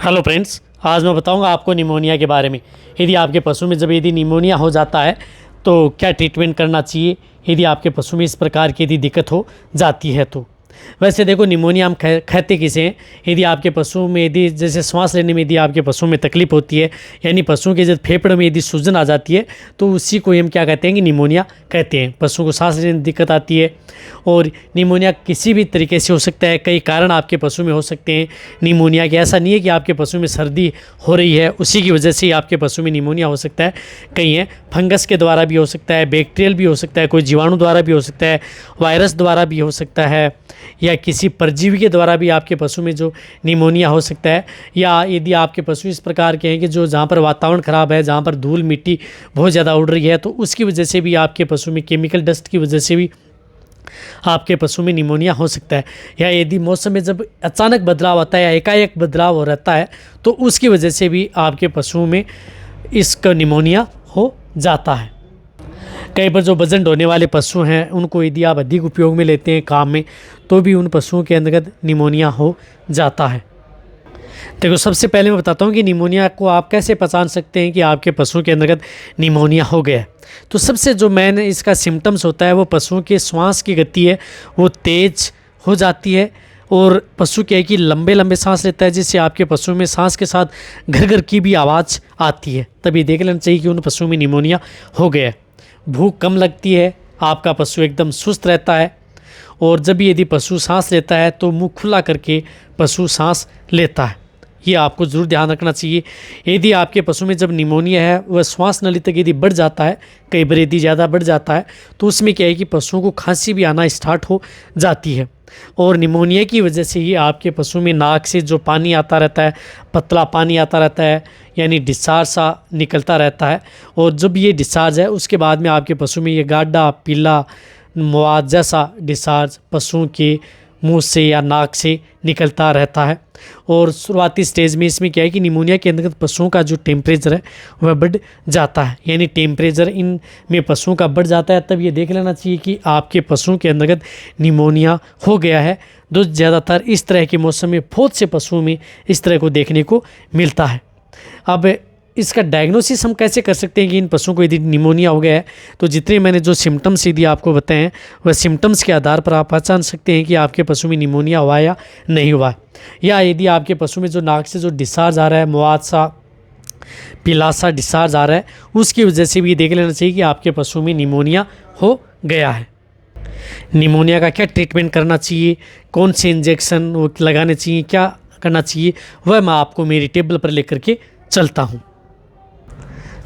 Hello friends, आज मैं बताऊंगा आपको निमोनिया के बारे में। यदि आपके पशु में यदि निमोनिया हो जाता है तो क्या ट्रीटमेंट करना चाहिए, यदि आपके पशु में इस प्रकार की यदि दिक्कत हो जाती है तो। वैसे देखो, निमोनिया हम कहते किसे हैं। यदि आपके पशु में यदि जैसे सांस लेने में यदि आपके पशु में तकलीफ होती है, यानी पशुओं के जब फेफड़े में यदि सूजन आ जाती है तो उसी को हम क्या कहते हैं कि निमोनिया कहते हैं। पशुओं को सांस लेने में दिक्कत आती है और निमोनिया किसी भी तरीके से हो सकता है। कई कारण आपके पशु में हो सकते हैं निमोनिया के। ऐसा नहीं है कि आपके पशु में सर्दी हो रही है उसी की वजह से ही आपके पशु में निमोनिया हो सकता है। कई हैं फंगस के द्वारा भी हो सकता है, बैक्टीरियल भी हो सकता है, कोई जीवाणु द्वारा भी हो सकता है, वायरस द्वारा भी हो सकता है, या किसी परजीवी के द्वारा भी आपके पशु में जो निमोनिया हो सकता है। या यदि आपके पशु इस प्रकार के हैं कि जो जहाँ पर वातावरण ख़राब है, जहाँ पर धूल मिट्टी बहुत ज़्यादा उड़ रही है, तो उसकी वजह से भी आपके पशु में केमिकल डस्ट की वजह से भी आपके पशु में निमोनिया हो सकता है। या यदि मौसम में जब अचानक बदलाव आता है या एकाएक बदलाव हो रहता है तो उसकी वजह से भी आपके पशुओं में इसका निमोनिया हो जाता है। कई बार जो वजन ढोने वाले पशु हैं उनको यदि आप अधिक उपयोग में लेते हैं काम में तो भी उन पशुओं के अंतर्गत निमोनिया हो जाता है। देखो, सबसे पहले मैं बताता हूँ कि निमोनिया को आप कैसे पहचान सकते हैं कि आपके पशुओं के अंतर्गत निमोनिया हो गया है। तो सबसे जो मेन इसका सिम्टम्स होता है वो पशुओं के श्वास की गति है वो तेज हो जाती है और पशु क्या है कि लंबे लंबे सांस लेता है, जिससे आपके पशु में सांस के साथ घर घर की भी आवाज़ आती है। तभी देख लेना चाहिए कि उन पशुओं में निमोनिया हो गया है। भूख कम लगती है, आपका पशु एकदम सुस्त रहता है और जब भी यदि पशु सांस लेता है तो मुंह खुला करके पशु सांस लेता है। ये आपको ज़रूर ध्यान रखना चाहिए। यदि आपके पशु में जब निमोनिया है वह श्वास नली तक यदि बढ़ जाता है, कई बार यदि ज़्यादा बढ़ जाता है तो उसमें क्या है कि पशुओं को खांसी भी आना स्टार्ट हो जाती है। और निमोनिया की वजह से ही आपके पशु में नाक से जो पानी आता रहता है, पतला पानी आता रहता है, यानी डिस्चार्ज सा निकलता रहता है। और जब ये डिस्चार्ज है उसके बाद में आपके पशु में ये गाढ़ा पीला मवाद जैसा डिस्चार्ज पशुओं के मुंह से या नाक से निकलता रहता है। और शुरुआती स्टेज में इसमें क्या है कि निमोनिया के अंतर्गत पशुओं का जो टेम्परेचर है वह बढ़ जाता है, यानी टेम्परेचर इन में पशुओं का बढ़ जाता है। तब ये देख लेना चाहिए कि आपके पशुओं के अंतर्गत निमोनिया हो गया है। तो ज़्यादातर इस तरह के मौसम में बहुत से पशुओं में इस तरह को देखने को मिलता है। अब इसका डायग्नोसिस हम कैसे कर सकते हैं कि इन पशुओं को यदि निमोनिया हो गया है, तो जितने मैंने जो सिम्टम्स यदि आपको बताए हैं वह सिम्टम्स के आधार पर आप पहचान सकते हैं कि आपके पशु में निमोनिया हुआ है या नहीं हुआ है। या यदि आपके पशु में जो नाक से जो डिस्चार्ज आ रहा है, मवाद सा पीला सा डिस्चार्ज आ रहा है, उसकी वजह से भी देख लेना चाहिए कि आपके पशु में निमोनिया हो गया है। निमोनिया का क्या ट्रीटमेंट करना चाहिए, कौन से इंजेक्शन वो लगाने चाहिए, क्या करना चाहिए, वह मैं आपको मेरी टेबल पर लेकर के चलता हूँ।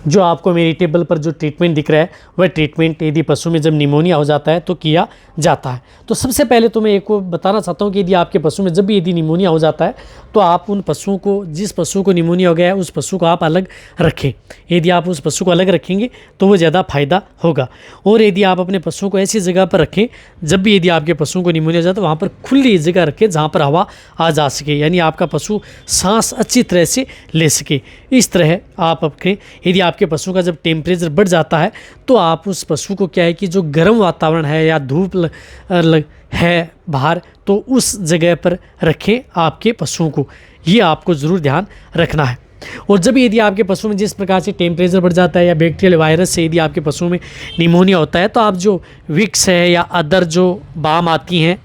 जो आपको मेरी टेबल पर जो ट्रीटमेंट दिख रहा है वह ट्रीटमेंट यदि पशु में जब निमोनिया हो जाता है तो किया जाता है। तो सबसे पहले तो मैं एक को बताना चाहता हूँ कि यदि आपके पशु में जब भी यदि निमोनिया हो जाता है तो आप उन पशुओं को, जिस पशु को निमोनिया हो गया है उस पशु को आप अलग रखें। यदि आप उस पशु को अलग रखेंगे तो वो ज़्यादा फायदा होगा। और यदि आप अपने पशुओं को ऐसी जगह पर रखें, जब भी यदि आपके पशुओं को निमोनिया हो जाता है वहाँ पर खुली जगह रखें जहाँ पर हवा आ जा सके, यानी आपका पशु सांस अच्छी तरह से ले सके। इस तरह आप रखें। यदि आपके पशु का जब टेम्परेचर बढ़ जाता है तो आप उस पशु को क्या है कि जो गर्म वातावरण है या धूप है बाहर, तो उस जगह पर रखें आपके पशुओं को। ये आपको ज़रूर ध्यान रखना है। और जब यदि आपके पशु में जिस प्रकार से टेम्परेचर बढ़ जाता है या बैक्टीरियल वायरस से यदि आपके पशुओं में निमोनिया होता है तो आप जो विक्स है या अदर जो बाम आती हैं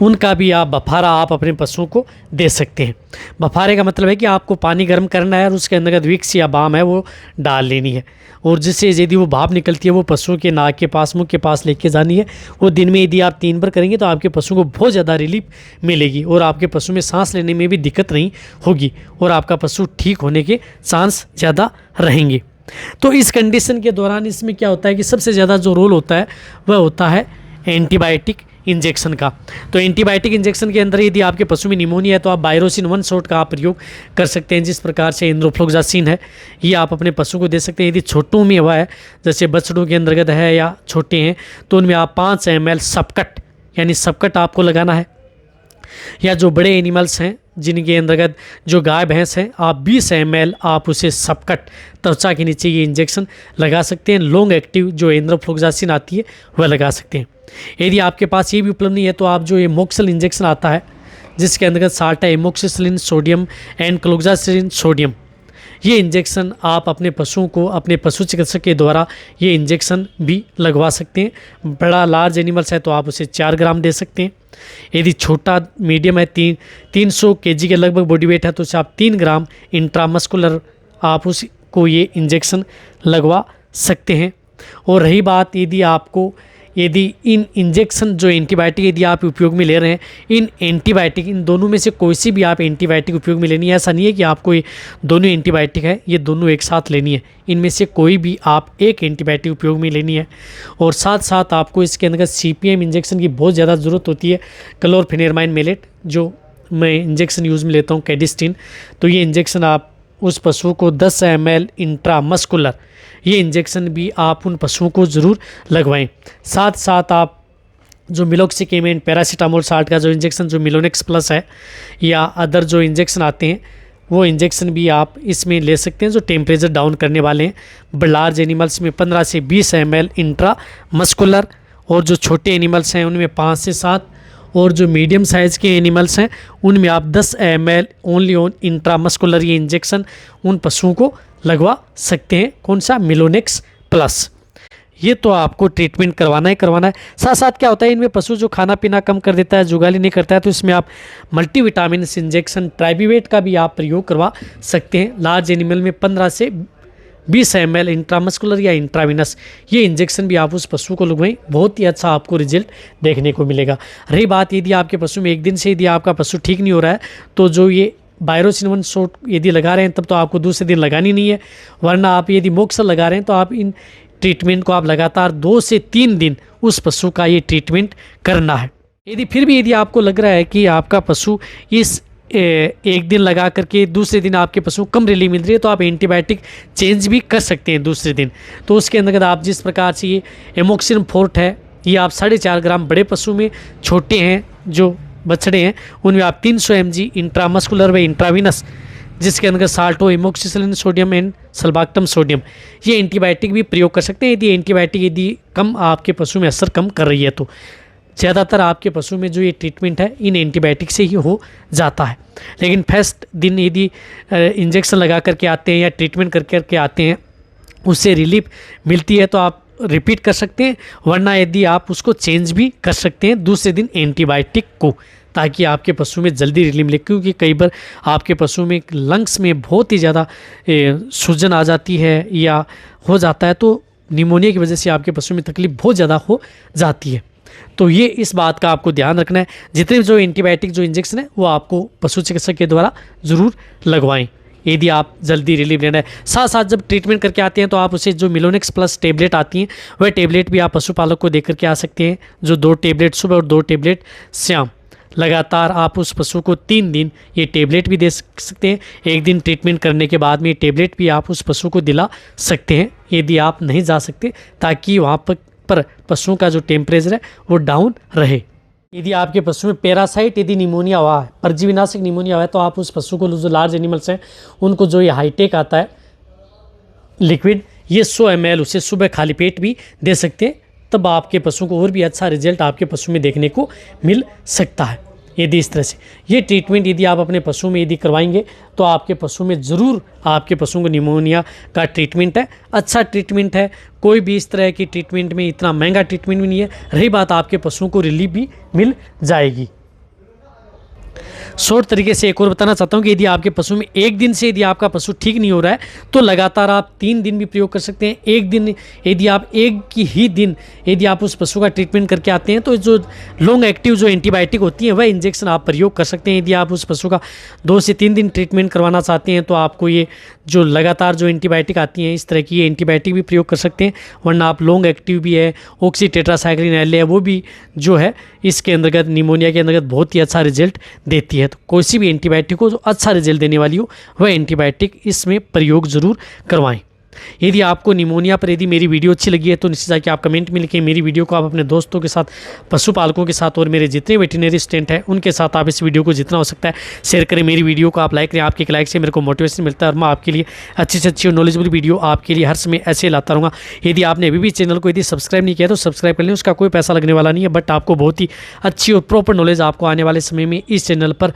उनका भी आप बफारा आप अपने पशुओं को दे सकते हैं। बफारे का मतलब है कि आपको पानी गर्म करना है और उसके अंतर्गत विक्स या बाम है वो डाल लेनी है, और जिससे यदि वो भाप निकलती है वो पशुओं के नाक के पास, मुंह के पास लेके जानी है। वो दिन में यदि आप 3 बार करेंगे तो आपके पशु को बहुत ज़्यादा रिलीफ मिलेगी और आपके पशु में सांस लेने में भी दिक्कत नहीं होगी और आपका पशु ठीक होने के चांस ज़्यादा रहेंगे। तो इस कंडीशन के दौरान इसमें क्या होता है कि सबसे ज़्यादा जो रोल होता है वह होता है एंटीबायोटिक इंजेक्शन का। तो एंटीबायोटिक इंजेक्शन के अंदर यदि आपके पशु में निमोनिया है तो आप बायरोसिन 1 शॉट का आप प्रयोग कर सकते हैं। जिस प्रकार से एंड्रोफ्लोक्सासिन है ये आप अपने पशु को दे सकते हैं। यदि छोटों में हुआ है, जैसे बछड़ों के अंतर्गत है या छोटे हैं, तो उनमें आप 5 ml सबकट, यानी सबकट आपको लगाना है। या जो बड़े एनिमल्स हैं जिनके अंतर्गत जो गाय भैंस हैं, आप 20 ml आप उसे सबकट त्वचा के नीचे ये इंजेक्शन लगा सकते हैं। लॉन्ग एक्टिव जो एंड्रोफ्लोक्सासिन आती है वह लगा सकते हैं। यदि आपके पास ये भी उपलब्ध नहीं है तो आप जो ये मोक्सल इंजेक्शन आता है जिसके अंतर्गत साल्ट है amoxicillin sodium and cloxacillin sodium. ये इंजेक्शन आप अपने पशुओं को अपने पशु चिकित्सक के द्वारा ये इंजेक्शन भी लगवा सकते हैं। बड़ा लार्ज एनिमल्स है तो आप उसे 4 ग्राम दे सकते हैं। यदि छोटा मीडियम है 300 kg के लगभग बॉडी वेट है तो उसे आप 3 ग्राम इंट्रामस्कुलर आप उसको ये इंजेक्शन लगवा सकते हैं। और रही बात यदि इन इंजेक्शन जो एंटीबायोटिक यदि आप उपयोग में ले रहे हैं, इन एंटीबायोटिक इन दोनों में से कोई सी भी आप एंटीबायोटिक उपयोग में लेनी है। ऐसा नहीं है कि आपको ये दोनों एंटीबायोटिक है ये दोनों एक साथ लेनी है, इनमें से कोई भी आप एक एंटीबायोटिक उपयोग में लेनी है। और साथ साथ आपको इसके अंदर CPM इंजेक्शन की बहुत ज़्यादा ज़रूरत होती है। क्लोरफेनेरमाइन मेलेट जो मैं इंजेक्शन यूज़ में लेता हूँ कैडिस्टिन, तो ये इंजेक्शन आप उस पशु को 10 ml इंट्रामस्कुलर ये इंजेक्शन भी आप उन पशुओं को ज़रूर लगवाएं। साथ साथ आप जो मिलोक्सिकेम एंड पैरासीटामोल साल्ट का जो इंजेक्शन जो मिलोनेक्स प्लस है या अदर जो इंजेक्शन आते हैं वो इंजेक्शन भी आप इसमें ले सकते हैं जो टेम्परेचर डाउन करने वाले हैं। लार्ज एनिमल्स में 15 से 20 ml इंट्रामस्कुलर और जो छोटे एनिमल्स हैं उनमें 5 से 7 और जो मीडियम साइज़ के एनिमल्स हैं उनमें आप 10 ml ओनली ऑन इंट्रामस्कुलर ये इंजेक्शन उन पशुओं को लगवा सकते हैं। कौन सा? मिलोनेक्स प्लस। ये तो आपको ट्रीटमेंट करवाना है। साथ साथ क्या होता है इनमें पशु जो खाना पीना कम कर देता है, जुगाली नहीं करता है, तो इसमें आप मल्टीविटामिन इंजेक्शन ट्राइबीवेट का भी आप प्रयोग करवा सकते हैं। लार्ज एनिमल में 15 से 20 ml इंट्रामस्कुलर या इंट्राविनस ये इंजेक्शन भी आप उस पशु को लगवाएं, बहुत ही अच्छा आपको रिजल्ट देखने को मिलेगा। रही बात यदि आपके पशु में एक दिन से यदि आपका पशु ठीक नहीं हो रहा है तो जो ये बायरोसिनवन शॉट यदि लगा रहे हैं तब तो आपको दूसरे दिन लगानी नहीं है, वरना आप यदि मोक्सर लगा रहे हैं तो आप इन ट्रीटमेंट को आप लगातार 2 से 3 दिन उस पशु का ये ट्रीटमेंट करना है। यदि आपको लग रहा है कि आपका पशु इस एक दिन लगा करके दूसरे दिन आपके पशु कम रिलीफ मिल रही है तो आप एंटीबायोटिक चेंज भी कर सकते हैं दूसरे दिन। तो उसके अंदर आप जिस प्रकार से ये एमोक्सिलिन फोर्ट है ये आप 4.5 ग्राम बड़े पशु में, छोटे हैं जो बछड़े हैं उनमें आप 300 mg इंट्रामस्कुलर व इंट्राविनस जिसके अंदर साल्ट हो एमोक्सिसिलिन सोडियम एंड सल्बाक्टम सोडियम ये एंटीबायोटिक भी प्रयोग कर सकते हैं। यदि एंटीबायोटिक यदि कम आपके पशु में असर कम कर रही है तो ज़्यादातर आपके पशु में जो ये ट्रीटमेंट है इन एंटीबायोटिक से ही हो जाता है। लेकिन फर्स्ट दिन यदि इंजेक्शन लगा करके आते हैं या ट्रीटमेंट करके आते हैं उससे रिलीफ मिलती है तो आप रिपीट कर सकते हैं, वरना यदि आप उसको चेंज भी कर सकते हैं दूसरे दिन एंटीबायोटिक को, ताकि आपके पशु में जल्दी रिलीफ मिले। क्योंकि कई बार आपके पशु में लंग्स में बहुत ही ज़्यादा सूजन आ जाती है या हो जाता है तो निमोनिया की वजह से आपके पशु में तकलीफ बहुत ज़्यादा हो जाती है। तो ये इस बात का आपको ध्यान रखना है, जितने जो एंटीबायोटिक जो इंजेक्शन है वो आपको पशु चिकित्सक के द्वारा ज़रूर लगवाएं यदि आप जल्दी रिलीफ लेना है। साथ साथ जब ट्रीटमेंट करके आते हैं तो आप उसे जो मिलोनेक्स प्लस टेबलेट आती हैं वह टेबलेट भी आप पशुपालक को दे करके आ सकते हैं, जो 2 टेबलेट सुबह और 2 टेबलेट शाम लगातार आप उस पशु को 3 दिन ये टेबलेट भी दे सकते हैं। एक दिन ट्रीटमेंट करने के बाद में ये टेबलेट भी आप उस पशु को दिला सकते हैं यदि आप नहीं जा सकते, ताकि वहाँ पर पशुओं का जो टेम्परेचर है वो डाउन रहे। यदि आपके पशु में पैरासाइट यदि निमोनिया हुआ है, परजीविनाशक निमोनिया हुआ है, तो आप उस पशु को जो लार्ज एनिमल्स हैं उनको जो ये हाईटेक आता है लिक्विड ये 100 ml उसे सुबह खाली पेट भी दे सकते हैं, तब आपके पशु को और भी अच्छा रिजल्ट आपके पशु में देखने को मिल सकता है। यदि इस तरह से ये ट्रीटमेंट यदि आप अपने पशु में यदि करवाएंगे तो आपके पशु में ज़रूर आपके पशु को निमोनिया का ट्रीटमेंट है, अच्छा ट्रीटमेंट है। कोई भी इस तरह की ट्रीटमेंट में इतना महंगा ट्रीटमेंट भी नहीं है। रही बात आपके पशुओं को रिलीफ भी मिल जाएगी। शॉर्ट तरीके से एक और बताना चाहता हूँ कि यदि आपके पशु में एक दिन से यदि आपका पशु ठीक नहीं हो रहा है तो लगातार आप 3 दिन भी प्रयोग कर सकते हैं। एक दिन यदि आप एक ही दिन यदि आप उस पशु का ट्रीटमेंट करके आते हैं तो जो लॉन्ग एक्टिव जो एंटीबायोटिक होती है वह इंजेक्शन आप प्रयोग कर सकते हैं। यदि आप उस पशु का 2 से 3 दिन ट्रीटमेंट करवाना चाहते हैं तो आपको ये जो लगातार जो एंटीबायोटिक आती हैं इस तरह की एंटीबायोटिक भी प्रयोग कर सकते हैं, वरना आप लॉन्ग एक्टिव भी है ऑक्सीटेट्रासाइक्लिन एल है वो भी जो है इसके अंतर्गत निमोनिया के अंतर्गत बहुत ही अच्छा रिजल्ट देती है। तो कोई सी भी एंटीबायोटिक को जो अच्छा रिजल्ट देने वाली हो वह एंटीबायोटिक इसमें प्रयोग ज़रूर करवाएं। यदि आपको निमोनिया पर यदि मेरी वीडियो अच्छी लगी है तो निश्चित जाकर आप कमेंट में लिखें। मेरी वीडियो को आप अपने दोस्तों के साथ, पशुपालकों के साथ और मेरे जितने वेटरनरी स्टूडेंट हैं उनके साथ आप इस वीडियो को जितना हो सकता है शेयर करें। मेरी वीडियो को आप लाइक करें, आपके एक लाइक से मेरे को मोटिवेशन मिलता है और मैं आपके लिए अच्छी से अच्छी और नॉलेजेबल वीडियो आपके लिए हर समय ऐसे लाता रहूँगा। यदि आपने अभी भी चैनल को यदि सब्सक्राइब नहीं किया तो सब्सक्राइब कर लें, उसका कोई पैसा लगने वाला नहीं है, बट आपको बहुत ही अच्छी और प्रॉपर नॉलेज आपको आने वाले समय में इस चैनल पर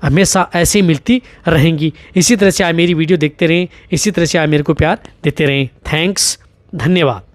हमेशा ऐसे ही मिलती रहेंगी। इसी तरह से आप मेरी वीडियो देखते रहें, इसी तरह से आप मेरे को प्यार देते रहें। थैंक्स, धन्यवाद।